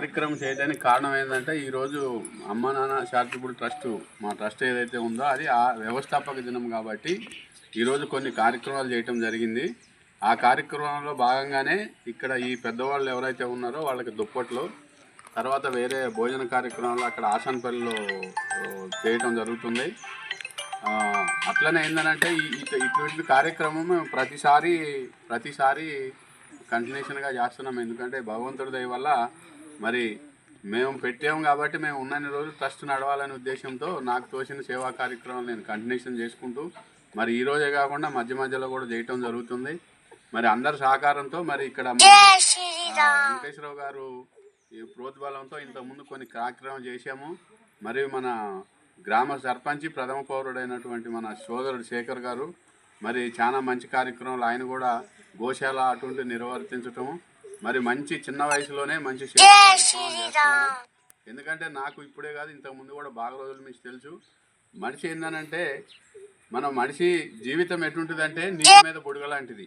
కార్యక్రమం చేయడానికి కారణం ఏంటంటే ఈరోజు అమ్మ నాన్న చారిటబుల్ ట్రస్ట్ మా ట్రస్ట్ ఏదైతే ఉందో అది ఆ వ్యవస్థాపక దినం కాబట్టి ఈరోజు కొన్ని కార్యక్రమాలు చేయటం జరిగింది. ఆ కార్యక్రమంలో భాగంగానే ఇక్కడ ఈ పెద్దవాళ్ళు ఎవరైతే ఉన్నారో వాళ్ళకి దుప్పట్లు, తర్వాత వేరే భోజన కార్యక్రమాలు అక్కడ ఆసనపల్లిలో చేయటం జరుగుతుంది. అట్లనే ఏంటంటే ఇటువంటి కార్యక్రమం మేము ప్రతిసారి కంటిన్యూషన్గా చేస్తున్నాం. ఎందుకంటే భగవంతుడి దయ వల్ల మరి మేము పెట్టాము కాబట్టి మేము ఉన్నన్ని రోజులు ట్రస్ట్ నడవాలనే ఉద్దేశంతో నాకు తోచిన సేవా కార్యక్రమాలు నేను కంటిన్యూషన్ చేసుకుంటూ మరి ఈ రోజే కాకుండా మధ్య మధ్యలో కూడా చేయటం జరుగుతుంది. మరి అందరి సహకారంతో మరి ఇక్కడ వెంకటేశ్వరరావు గారు ఈ ప్రోద్బలంతో ఇంతకుముందు కొన్ని కార్యక్రమాలు చేశాము. మరియు మన గ్రామ సర్పంచి ప్రథమ పౌరుడైనటువంటి మన సోదరుడు శేఖర్ గారు మరి చాలా మంచి కార్యక్రమాలు ఆయన కూడా గోశాల అటువంటి నిర్వర్తించటము, మరి మంచి చిన్న వయసులోనే మంచి సేవా కార్యక్రమాలు చేస్తున్నారు. ఎందుకంటే నాకు ఇప్పుడే కాదు ఇంతకుముందు కూడా బాగా రోజులు మీకు తెలుసు. మనిషి ఏంటనంటే మనిషి జీవితం ఎటుంటిదంటే నీటి మీద బుడగ లాంటిది.